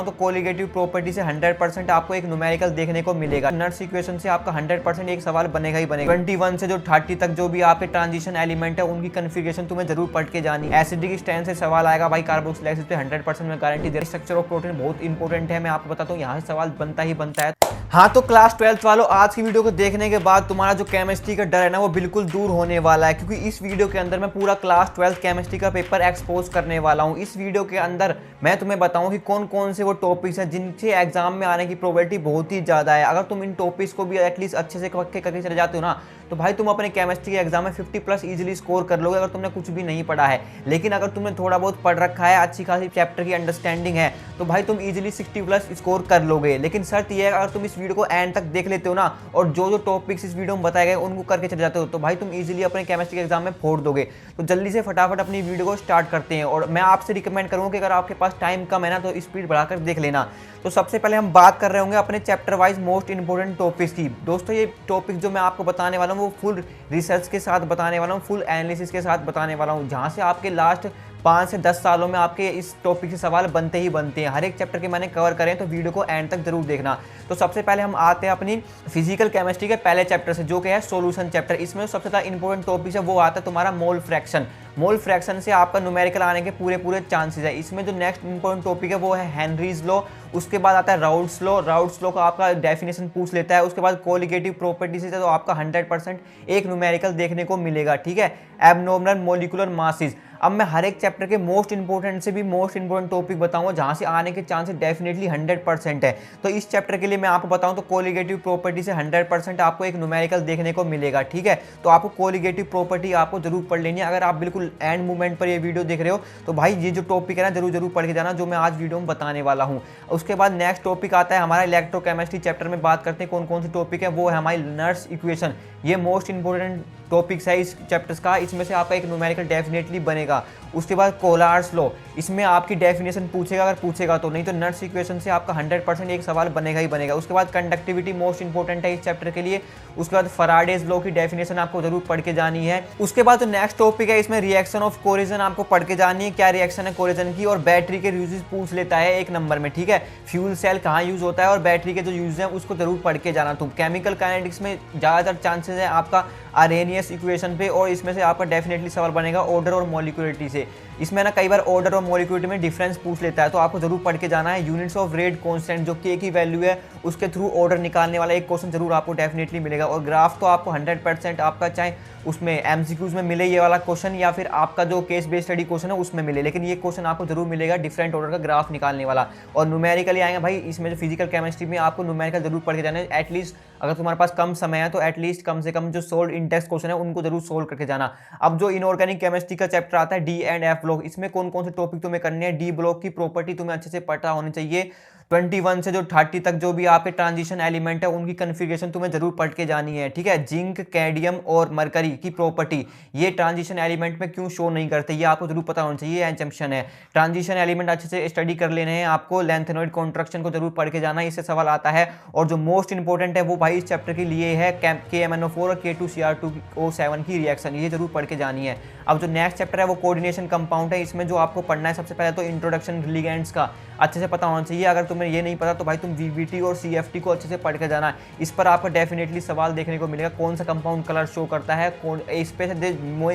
तो colligative property से 100% आपको एक न्यूमेरिकल देखने को मिलेगा। नट्स इक्वेशन से आपका 100% एक सवाल बनेगा ही बनेगा। 21 से जो 30 तक जो भी आपके ट्रांजिशन एलिमेंट है उनकी कन्फिगरेशन तुम्हें जरूर पढ़ के जानी। एसिडिक स्टैंड से सवाल आएगा भाई, कार्बोक्सिलिक एसिड पे 100% मैं गारंटी दे रहा हूं। स्ट्रक्चर ऑफ प्रोटीन बहुत इंपॉर्टेंट है, मैं आपको बताता हूँ, यहाँ से सवाल बनता ही बनता है। हाँ तो क्लास 12th वालों, आज की वीडियो को देखने के बाद तुम्हारा जो केमिस्ट्री का डर है ना वो बिल्कुल दूर होने वाला है, क्योंकि इस वीडियो के अंदर मैं पूरा क्लास 12th केमिस्ट्री का पेपर एक्सपोज करने वाला हूँ। इस वीडियो के अंदर मैं तुम्हें बताऊं कि कौन कौन से वो टॉपिक्स हैं जिनसे एग्जाम में आने की प्रोबेबिलिटी बहुत ही ज़्यादा है। अगर तुम इन टॉपिक्स को भी एटलीस्ट अच्छे से पक्के करके चले जाते हो ना, तो भाई तुम अपने केमिस्ट्री के एग्जाम में 50+ इजीली स्कोर कर लोगे, अगर तुमने कुछ भी नहीं पढ़ा है। लेकिन अगर तुमने थोड़ा बहुत पढ़ रखा है, अच्छी खासी चैप्टर की अंडरस्टैंडिंग है, तो भाई तुम इजीली 60+ स्कोर कर लोगे। लेकिन शर्त यह है, अगर तुम इस वीडियो को एंड तक देख लेते हो ना और जो जो टॉपिक्स इस वीडियो में बताए गए उनको करके चले जाते हो, तो भाई तुम इजीली अपने केमिस्ट्री के एग्जाम में फोड़ दोगे। तो जल्दी से फटाफट अपनी वीडियो को स्टार्ट करते हैं। और मैं आपसे रिकमेंड करूंगा कि अगर आपके पास टाइम कम है ना तो स्पीड बढ़ाकर देख लेना। तो सबसे पहले हम बात कर रहे होंगे अपने chapter wise most important topics की। दोस्तों ये टॉपिक जो मैं आपको बताने वाला हूँ वो फुल रिसर्च के साथ बताने वाला हूँ, फुल एनालिसिस के साथ बताने वाला हूँ, जहाँ से आपके लास्ट 5 से 10 सालों में आपके इस टॉपिक से सवाल बनते ही बनते हैं। हर एक चैप्टर के मैंने कवर करें, तो वीडियो को एंड तक जरूर देखना। तो सबसे पहले हम आते हैं अपनी फिजिकल केमिस्ट्री के पहले चैप्टर से, जो कि है सॉल्यूशन चैप्टर। इसमें सबसे ज़्यादा इंपॉर्टेंट टॉपिक है वो आता है तुम्हारा मोल फ्रैक्शन। मोल फ्रैक्शन से आपका न्यूमेरिकल आने के पूरे चांसेस है। इसमें जो नेक्स्ट इंपॉर्टेंट टॉपिक है वो है हेनरीज लॉ। उसके बाद आता है राउल्ट्स लॉ। राउल्ट्स लॉ का आपका डेफिनेशन पूछ लेता है। उसके बाद कोलिगेटिव प्रॉपर्टी से तो आपका 100% एक न्यूमेरिकल देखने को मिलेगा, ठीक है। Abnormal molecular masses. अब मैं हर एक चैप्टर के मोस्ट इंपॉर्टेंट से भी मोस्ट इंपॉर्टेंट टॉपिक बताऊंगा जहां से आने के चांसेस डेफिनेटली 100% है। तो इस चैप्टर के लिए मैं आपको बताऊं तो कोलिगेटिव प्रॉपर्टी से 100% आपको एक न्यूमेरिकल देखने को मिलेगा, ठीक है। तो आपको कोलिगेटिव प्रॉपर्टी आपको जरूर पढ़ लेनी है। अगर आप बिल्कुल एंड मोमेंट पर ये वीडियो देख रहे हो तो भाई ये जो टॉपिक है ना जरूर पढ़ के जाना, जो मैं आज वीडियो में बताने वाला हूँ। उसके बाद नेक्स्ट टॉपिक आता है हमारा इलेक्ट्रोकेमिस्ट्री चैप्टर में। बात करते हैं कौन कौन से टॉपिक है, वो है हमारी नट्स इक्वेशन। ये मोस्ट इंपॉर्टेंट टॉपिक्स है इस चैप्टर्स का, इसमें से आपका एक न्यूमेरिकल डेफिनेटली बनेगा। उसके बाद कोलार्स लॉ, इसमें आपकी डेफिनेशन पूछेगा, अगर पूछेगा तो, नहीं तो नट्स इक्वेशन से आपका 100% एक सवाल बनेगा ही बनेगा। उसके बाद कंडक्टिविटी मोस्ट इंपॉर्टेंट है इस चैप्टर के लिए। उसके बाद फैराडेज लॉ की डेफिनेशन आपको जरूर पढ़ के जानी है। उसके बाद जो नेक्स्ट टॉपिक है इसमें रिएक्शन ऑफ कोलिजन आपको पढ़ के जानी है, क्या रिएक्शन है कोलिजन की। और बैटरी के यूजेस पूछ लेता है 1 नंबर में, ठीक है। फ्यूल सेल कहाँ यूज होता है और बैटरी के जो यूज है उसको जरूर पढ़ के जाना। तो केमिकल काइनेटिक्स में ज़्यादातर चांसेस है आपका आर्हेनियस इक्वेशन पे, और इसमें से आपका डेफिनेटली सवाल बनेगा ऑर्डर और मॉलिक्यूलरिटी से। इसमें ना कई बार ऑर्डर और मॉलिक्यूलरिटी में डिफरेंस पूछ लेता है, तो आपको जरूर पढ़ के जाना है। यूनिट्स ऑफ रेट कांस्टेंट, जो के की वैल्यू है उसके थ्रू ऑर्डर निकालने वाला एक क्वेश्चन जरूर आपको डेफिनेटली मिलेगा। और ग्राफ तो आपको 100% आपका चाहे उसमें एमसीक्यूज में मिले ये वाला क्वेश्चन या फिर आपका जो केस बेस्ड स्टडी क्वेश्चन है उसमें मिले, लेकिन ये क्वेश्चन आपको जरूर मिलेगा डिफरेंट ऑर्डर का ग्राफ निकालने वाला। और न्यूमेरिकली आएंगे भाई, इसमें जो फिजिकल केमिस्ट्री में आपको न्यूमेरिकल जरूर पढ़ के जाना है। एटलीस्ट अगर तुम्हारे पास कम समय है तो एटलीस्ट कम से कम जो सोल्ड इंडेक्स क्वेश्चन है उनको जरूर सोल्व करके जाना। अब जो इनऑर्गेनिक केमिस्ट्री का चैप्टर आता है डी एंड एफ ब्लॉक, इसमें कौन कौन से टॉपिक तुम्हें करने हैं। डी ब्लॉक की प्रॉपर्टी तुम्हें अच्छे से पता होनी चाहिए। 21 से जो 30 तक जो भी आपके ट्रांजिशन एलिमेंट है उनकी कन्फिगरेशन तुम्हें जरूर पढ़ के जानी है, ठीक है। जिंक, कैडमियम और मरकरी की प्रॉपर्टी, ये ट्रांजिशन एलिमेंट में क्यों शो नहीं करते, ये आपको जरूर पता होना चाहिए, एजम्पशन है। ट्रांजिशन एलिमेंट अच्छे से स्टडी कर लेने हैं आपको। लेंथेनॉइड कॉन्ट्रैक्शन को जरूर पढ़ के जाना है, इससे सवाल आता है। और जो मोस्ट इंपॉर्टेंट है वो भाई इस चैप्टर के लिए है KMnO4 और K2Cr2O7 की रिएक्शन, ये जरूर पढ़ के जानी है। अब जो नेक्स्ट चैप्टर है वो कोऑर्डिनेशन कंपाउंड है। इसमें जो आपको पढ़ना है सबसे पहले तो इंट्रोडक्शन लिगेंड्स का अच्छे से पता होना चाहिए। अगर तुम्हें ये नहीं पता तो भाई तुम VBT और CFT को अच्छे से पढ़ के जाना। इस पर आपको डेफिनेटली सवाल देखने को मिलेगा, कौन सा कंपाउंड कलर शो करता है, कौन इस पे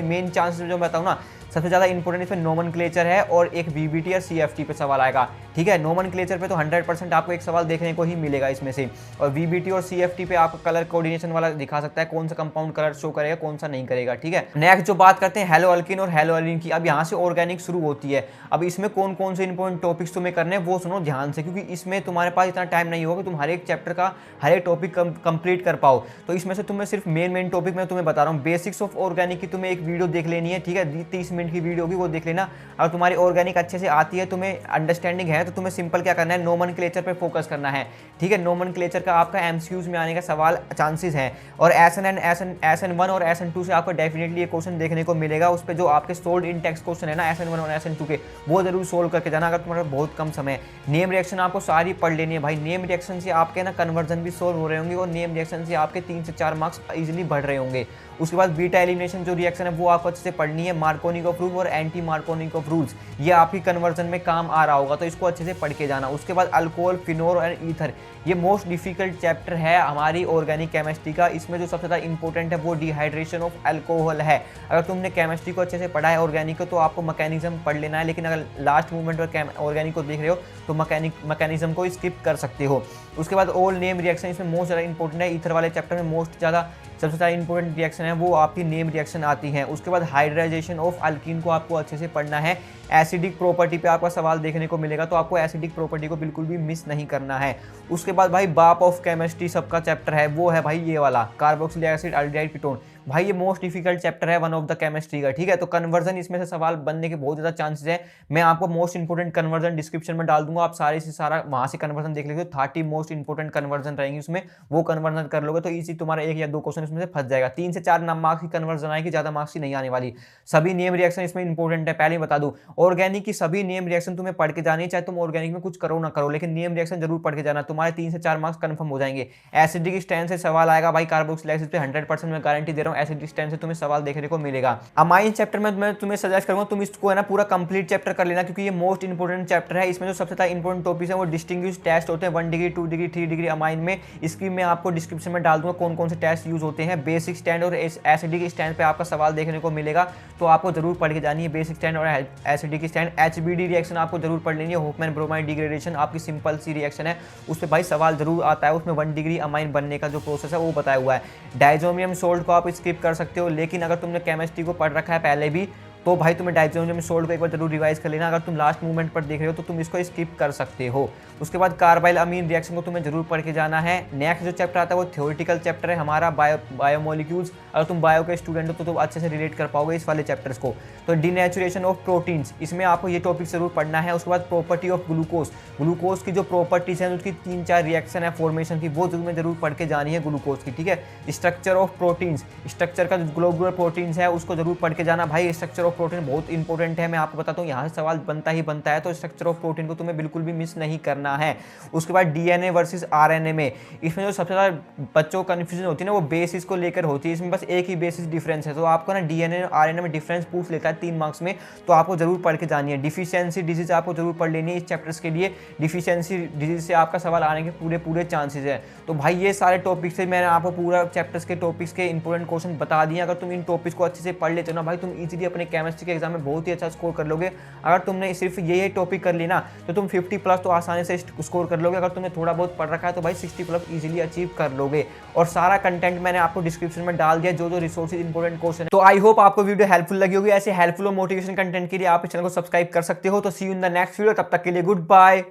मेन चांसेस जो मैं बताऊँ ना सबसे ज़्यादा इंपॉर्टेंट इसमें नोमेनक्लेचर है और एक VBT और CFT पे सवाल आएगा, ठीक है। नोमेनक्लेचर पे तो 100% आपको एक सवाल देखने को ही मिलेगा इसमें से। और VBT और CFT पे आपको कलर कोऑर्डिनेशन वाला दिखा सकता है, कौन सा कंपाउंड कलर शो करेगा कौन सा नहीं करेगा, ठीक है। नेक्स्ट जो बात करते हैं हेलो अल्किन और हेलो एल्किन की, अब यहाँ से ऑर्गेनिक शुरू होती है। अब इसमें कौन कौन से इंपॉर्टेंट टॉपिक्स तुम्हें करने हैं वो सुनो ध्यान से, क्योंकि इसमें तुम्हारे पास इतना टाइम नहीं होगा कि तुम हर एक चैप्टर का हर एक टॉपिक कंप्लीट कर पाओ। तो इसमें से तुम्हें सिर्फ मेन टॉपिक मैं तुम्हें बता रहा हूँ। बेसिक्स ऑफ ऑर्गेनिक की तुम्हें एक वीडियो देख लेनी है, ठीक है, 30 मिनट की वीडियो होगी, वो देख लेना। अगर तुम्हारी ऑर्गेनिक अच्छे से आती है, तुम्हें अंडरस्टैंडिंग है, तो तुम्हें सिंपल क्या करना है, नोमेनक्लेचर पे फोकस करना है, ठीक है। नोमेनक्लेचर का आपका एमसीक्यूज में आने का सवाल चांसेस हैं। और SN1 और SN2 से आपको डेफिनेटली ये क्वेश्चन देखने को मिलेगा। उस पर जो आपके सोल्ड इन टेक्स्ट क्वेश्चन है ना SN1 और SN2 के, वो जरूर सोल्व करके जाना अगर तुम्हारा बहुत कम समय है। नेम रिएक्शन आपको सारी पढ़ लेनी है भाई। नेम रिएक्शन से आपके ना कन्वर्जन भी सोल्व हो रहे होंगे और नेम रिएक्शन से आपके 3 से 4 मार्क्स इजीली बढ़ रहे होंगे। उसके बाद बीटा एलिमिनेशन जो रिएक्शन है वो आपको अच्छे से पढ़नी है। मार्कोनिकोव रूल और एंटी मार्कोनिकोव रूल्स, ये आपकी कन्वर्जन में काम आ रहा होगा, तो इसको अच्छे से पढ़ के जाना। उसके बाद अल्कोहल, फिनोल एंड ईथर, ये मोस्ट डिफिकल्ट चैप्टर है हमारी ऑर्गेनिक केमिस्ट्री का। इसमें जो सबसे ज़्यादा इंपॉर्टेंट है वो डिहाइड्रेशन ऑफ अल्कोहल है। अगर तुमने केमिस्ट्री को अच्छे से पढ़ा है ऑर्गेनिक को, तो आपको मैकेनिज्म पढ़ लेना है, लेकिन अगर लास्ट मूवमेंट पर ऑर्गेनिक को देख रहे हो तो मैकेनिज्म को स्किप कर सकते हो। उसके बाद ऑल नेम रिएक्शन, इसमें मोस्ट ज़्यादा इंपॉर्टेंट है। ईथर वाले चैप्टर में मोस्ट ज़्यादा सबसे ज़्यादा इंपॉर्टेंट रिएक्शन है वो आपकी नेम रिएक्शन आती है। उसके बाद हाइड्राइजेशन ऑफ अल्कीन को आपको अच्छे से पढ़ना है। एसिडिक प्रॉपर्टी पे आपका सवाल देखने को मिलेगा, तो आपको एसिडिक प्रॉपर्टी को बिल्कुल भी मिस नहीं करना है। उसके बाद भाई बाप ऑफ केमिस्ट्री सबका चैप्टर है, वो है भाई ये वाला, कार्बोक्सिलिक एसिड अल्डिहाइड कीटोन। भाई ये मोस्ट डिफिकल्ट चैप्टर है वन ऑफ द केमिस्ट्री का, ठीक है। तो कन्वर्जन इसमें से सवाल बनने के बहुत ज़्यादा चांसेस है। मैं आपको मोस्ट इंपोर्टेंट कन्वर्जन डिस्क्रिप्शन में डाल दूंगा, आप सारे से सारा वहाँ से कन्वर्जन देख लेंगे। 30 मोस्ट इंपोर्टेंट कन्वर्जन रहेंगे उसमें, वो कन्वर्जन कर लोगे तो ईजी तुम्हारा 1 या 2 क्वेश्चन इसमें से फंस जाएगा। 3 से 4 मार्क्स की कन्वर्जन आएगी, ज़्यादा मार्क्स की नहीं आने वाली। सभी नेम रिएक्शन इसमें इंपॉर्टेंट है, पहले ही बता दूं। ऑर्गेनिक की सभी नेम रिएक्शन तुम्हें पढ़ के जानी है, चाहे तुम ऑर्गेनिक में कुछ करो ना करो, लेकिन नेम रिएक्शन जरूर पढ़ के जाना, तुम्हारे 3 से 4 मार्क्स कंफर्म हो जाएंगे। एसिडिक स्टैंड से सवाल आएगा भाई, कार्बोक्सिलिक एसिड पे 100% मैं गारंटी दे रहा हूँ, एसिडिक स्टैंड से तुम्हें सवाल देखने को मिलेगा। अमाइन चैप्टर में मैं तुम्हें सजेस्ट करूंगा तुम इसको है ना पूरा कंप्लीट चैप्टर कर लेना, क्योंकि ये मोस्ट इंपोर्टेंट चैप्टर है। इसमें जो सबसे ज्यादा इंपोर्टेंट टॉपिक्स है वो डिस्टिंग्विश टेस्ट होते हैं 1 डिग्री 2 डिग्री 3 डिग्री अमाइन में। इसकी मैं आपको डिस्क्रिप्शन में डाल दूंगा कौन कौन से टेस्ट यूज होते हैं। बेसिक स्टैंड और एसिडिक स्टैंड पे आपका सवाल देखने को मिलेगा, तो आपको जरूर पढ़ के जानी है बेसिक स्टैंड और एसिडिक स्टैंड। एचबीडी रिएक्शन आपको जरूर पढ़ लेनी है, होफमैन ब्रोमाइड डिग्रेडेशन, आपकी सिंपल सी रिएक्शन है, उस पर भाई सवाल जरूर आता है। उसमें 1 डिग्री अमाइन बनने का जो प्रोसेस है वो बताया हुआ है। डाइजोनियम सोल्ट को आप स्किप कर सकते हो, लेकिन अगर तुमने केमिस्ट्री को पढ़ रखा है पहले भी, तो भाई तुम्हें डाइजोनियम सोल्ट को एक बार जरूर रिवाइज कर लेना। अगर तुम लास्ट मूवमेंट पर देख रहे हो तो तुम इसको स्किप कर सकते हो। उसके बाद कार्बाइल अमीन रिएक्शन को तुम्हें जरूर पढ़ के जाना है। नेक्स्ट जो चैप्टर आता है वो थ्योरेटिकल चैप्टर है हमारा, बायोमोलिक्यूल्स। अगर तुम बायो के स्टूडेंट हो तो तुम अच्छे से रिलेट कर पाओगे इस वाले चैप्टर्स को। तो डिनेचुरेशन ऑफ प्रोटीन्स, इसमें आपको ये टॉपिक जरूर पढ़ना है। उसके बाद प्रॉपर्टी ऑफ ग्लूकोज, ग्लूकोज की जो प्रॉपर्टीज हैं उसकी 3-4 रिएक्शन है फॉर्मेशन की, वो तुम्हें जरूर पढ़ के जानी है ग्लूकोज की, ठीक है। स्ट्रक्चर ऑफ प्रोटीन्स, स्ट्रक्चर का जो ग्लोबुलर प्रोटीन्स है उसको जरूर पढ़ के जाना भाई। स्ट्रक्चर ऑफ प्रोटीन बहुत इंपॉर्टेंट है, मैं आपको बताता हूँ, यहाँ से सवाल बनता ही बनता है, तो स्ट्रक्चर ऑफ प्रोटीन को तुम्हें बिल्कुल भी मिस नहीं करना है। उसके बाद डीएनए वर्सेस आरएनए में, इसमें जो सबसे ज़्यादा बच्चों को कन्फ्यूजन होती है ना वो बेसिस को लेकर होती है। इसमें बस एक ही बेसिस डिफरेंस है, तो आपको ना डीएनए और आरएनए में डिफरेंस पूछ लेता है 3 मार्क्स में, तो आपको जरूर पढ़ के जानी है। डिफिशियंसी डिजीज आपको जरूर पढ़ लेनी है इस चैप्टर्स के लिए, डिफिशियंसी डिजीज से आपका सवाल आने के पूरे चांसेस है। तो भाई ये सारे टॉपिक्स से मैंने आपको पूरा चैप्टर्स के टॉपिक्स के इंपॉर्टेंट क्वेश्चन बता दिए। अगर तुम इन टॉपिक्स को अच्छे से पढ़ लेते हो ना भाई, तुम इजीली अपने केमिस्ट्री के एग्जाम में बहुत ही अच्छा स्कोर कर लोगे। अगर तुमने सिर्फ ये टॉपिक कर लेना तो तुम 50+ तो आसानी से स्कोर कर लोगे। अगर तुमने थोड़ा बहुत पढ़ रखा है तो भाई 60+ इजीली अचीव कर लोगे। और सारा कंटेंट मैंने आपको डिस्क्रिप्शन में डाल दिया, जो रिसोर्सेज इंपॉर्टेंट क्वेश्चन है। तो आई होप आपको वीडियो हेल्पफुल लगी होगी। ऐसे हेल्पफुल और मोटिवेशन कंटेंट के लिए आप इस चैनल को सब्सक्राइब कर सकते हो। तो see you in the next video, तब तक के लिए गुड बाय।